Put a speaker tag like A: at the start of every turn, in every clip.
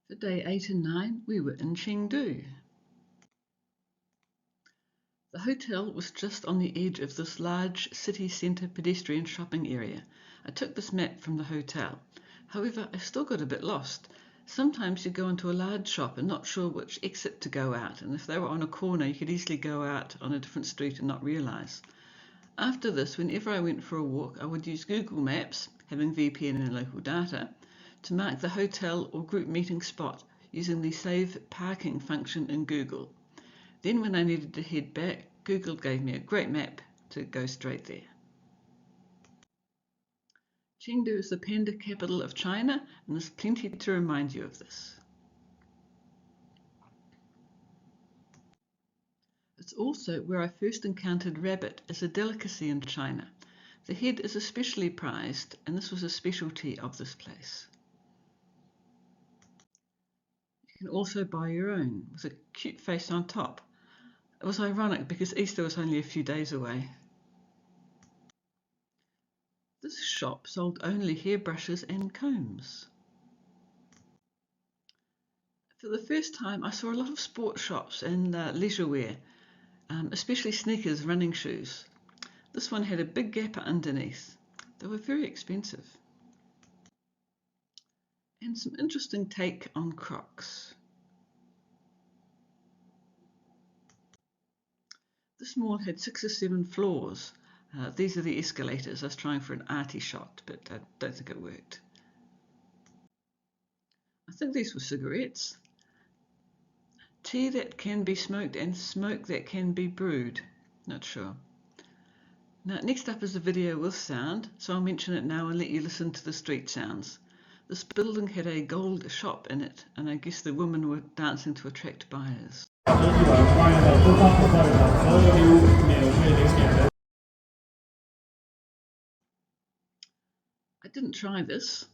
A: For day 8 and 9, we were in Chengdu. The hotel was just on the edge of this large city centre pedestrian shopping area. I took this map from the hotel. However, I still got a bit lost. Sometimes you go into a large shop and not sure which exit to go out, and if they were on a corner, you could easily go out on a different street and not realise. After this, whenever I went for a walk, I would use Google Maps, having VPN and local data, to mark the hotel or group meeting spot using the Save Parking function in Google. Then when I needed to head back, Google gave me a great map to go straight there. Chengdu is the panda capital of China, and there's plenty to remind you of this. It's also where I first encountered rabbit as a delicacy in China. The head is especially prized, and this was a specialty of this place. You can also buy your own, with a cute face on top. It was ironic because Easter was only a few days away. This shop sold only hairbrushes and combs. For the first time, I saw a lot of sports shops and leisure wear, especially sneakers, running shoes. This one had a big gap underneath. They were very expensive. And some interesting take on Crocs. This mall had 6 or 7 floors. These are the escalators. I was trying for an arty shot, but I don't think it worked. I think these were cigarettes. Tea that can be smoked and smoke that can be brewed. Not sure. Now, next up is a video with sound, so I'll mention it now and let you listen to the street sounds. This building had a gold shop in it, and I guess the women were dancing to attract buyers. I didn't try this,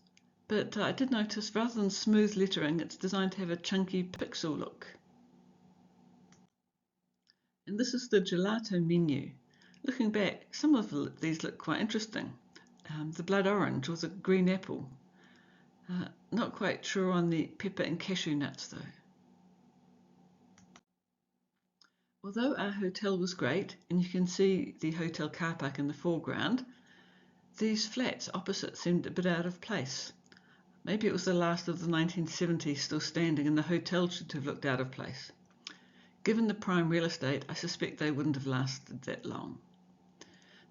A: but I did notice rather than smooth lettering, it's designed to have a chunky pixel look. And this is the gelato menu. Looking back, some of these look quite interesting. The blood orange with a green apple. Not quite sure on the pepper and cashew nuts though. Although our hotel was great, and you can see the hotel car park in the foreground, these flats opposite seemed a bit out of place. Maybe it was the last of the 1970s still standing, and the hotel should have looked out of place. Given the prime real estate, I suspect they wouldn't have lasted that long.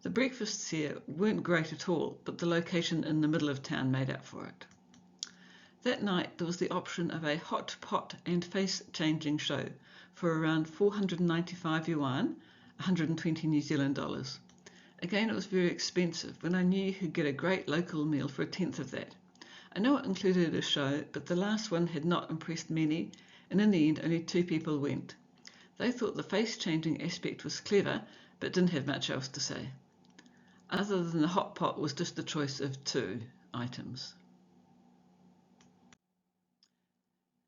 A: The breakfasts here weren't great at all, but the location in the middle of town made up for it. That night there was the option of a hot pot and face changing show for around 495 yuan, 120 New Zealand dollars. Again, it was very expensive when I knew you could get a great local meal for a tenth of that. I know it included a show, but the last one had not impressed many, and in the end only 2 people went. They thought the face changing aspect was clever, but didn't have much else to say. Other than the hot pot was just a choice of 2 items.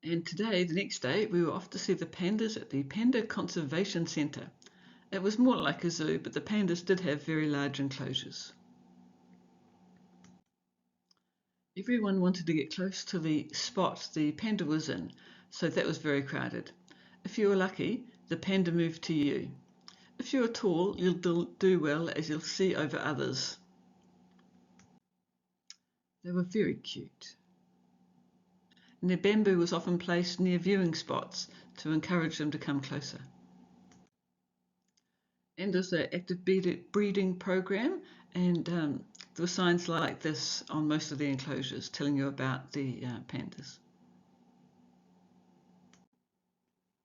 A: And today, the next day, we were off to see the pandas at the Panda Conservation Centre. It was more like a zoo, but the pandas did have very large enclosures. Everyone wanted to get close to the spot the panda was in, so that was very crowded. If you were lucky, the panda moved to you. If you are tall, you'll do well, as you'll see over others. They were very cute. And their bamboo was often placed near viewing spots to encourage them to come closer. And there's an active breeding program, and there were signs like this on most of the enclosures telling you about the pandas.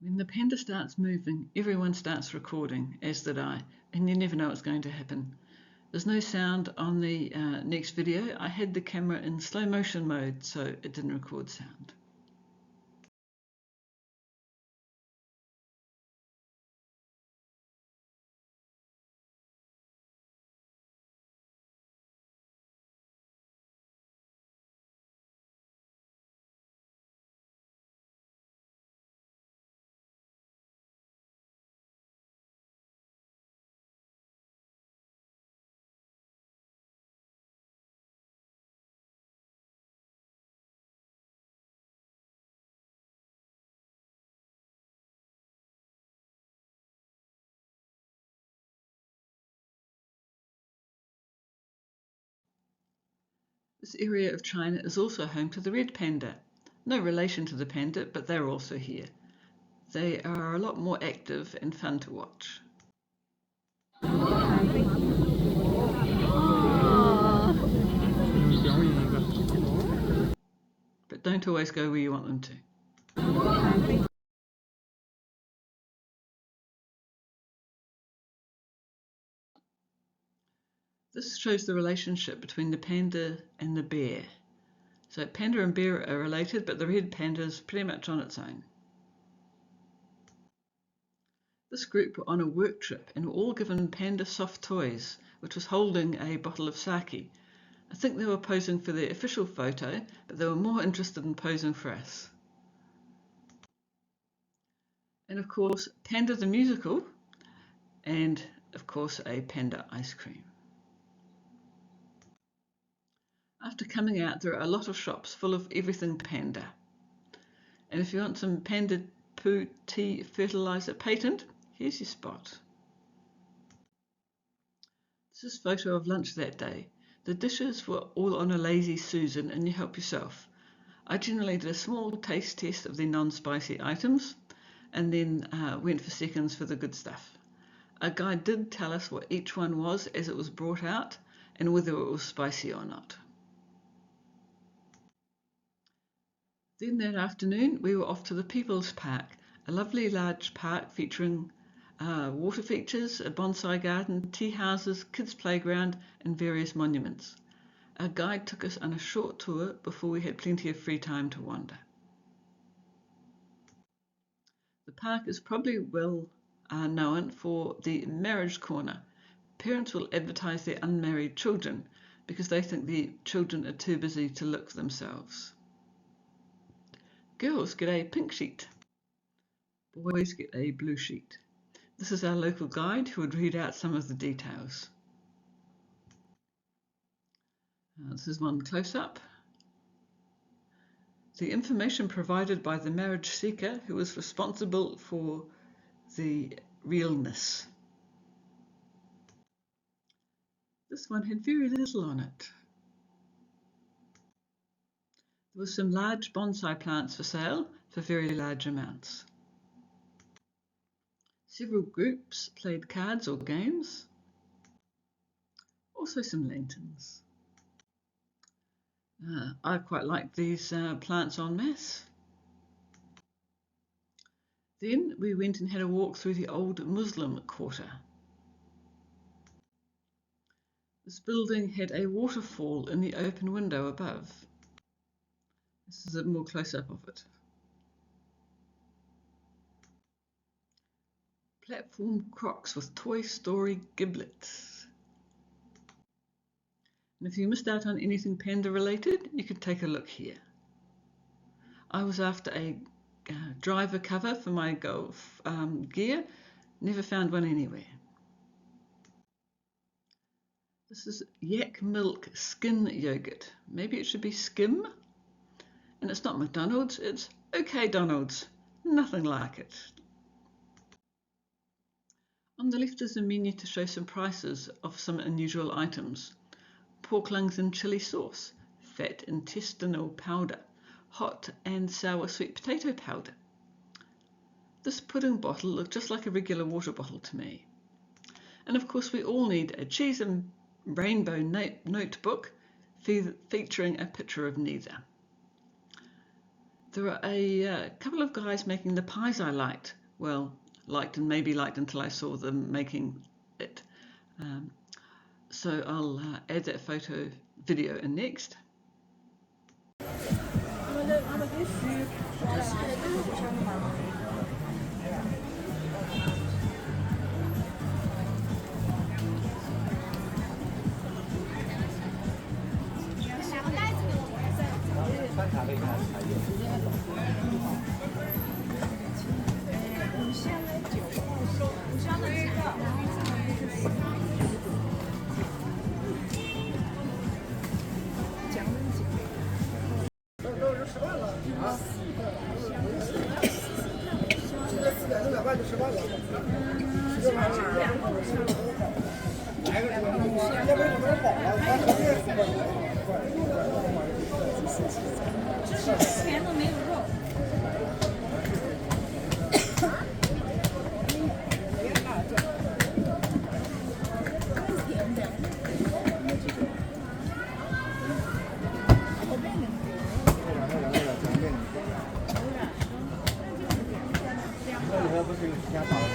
A: When the panda starts moving, everyone starts recording, as did I, and you never know what's going to happen. There's no sound on the next video. I had the camera in slow motion mode, so it didn't record sound. This area of China is also home to the red panda. No relation to the panda, but they're also here. They are a lot more active and fun to watch. But don't always go where you want them to. This shows the relationship between the panda and the bear. So panda and bear are related, but the red panda is pretty much on its own. This group were on a work trip and were all given panda soft toys, which was holding a bottle of sake. I think they were posing for their official photo, but they were more interested in posing for us. And of course, Panda the musical, and of course a panda ice cream. After coming out, there are a lot of shops full of everything panda. And if you want some panda poo tea fertilizer patent, here's your spot. This is a photo of lunch that day. The dishes were all on a lazy Susan and you help yourself. I generally did a small taste test of the non-spicy items and then went for seconds for the good stuff. A guide did tell us what each one was as it was brought out and whether it was spicy or not. Then that afternoon we were off to the People's Park, a lovely large park featuring water features, a bonsai garden, tea houses, kids' playground and various monuments. Our guide took us on a short tour before we had plenty of free time to wander. The park is probably well known for the marriage corner. Parents will advertise their unmarried children because they think the children are too busy to look for themselves. Girls get a pink sheet. Boys get a blue sheet. This is our local guide who would read out some of the details. This is one close-up. The information provided by the marriage seeker who was responsible for the realness. This one had very little on it. There were some large bonsai plants for sale for very large amounts. Several groups played cards or games. Also some lanterns. I quite like these plants en masse. Then we went and had a walk through the old Muslim quarter. This building had a waterfall in the open window above. This is a more close-up of it. Platform crocs with Toy Story giblets. And if you missed out on anything panda related, you could take a look here. I was after a driver cover for my golf gear, never found one anywhere. This is yak milk skin yogurt. Maybe it should be skim. And it's not McDonald's, it's OK Donald's. Nothing like it. On the left is a menu to show some prices of some unusual items. Pork lungs in chili sauce, fat intestinal powder, hot and sour sweet potato powder. This pudding bottle looked just like a regular water bottle to me. And of course we all need a cheese and rainbow notebook featuring a picture of neither. There are a couple of guys making the pies I liked. Well, liked and maybe liked until I saw them making it. So I'll add that photo video in next.
B: 来个，要不然怎么跑了？之前都没有肉。
C: 不是有其他大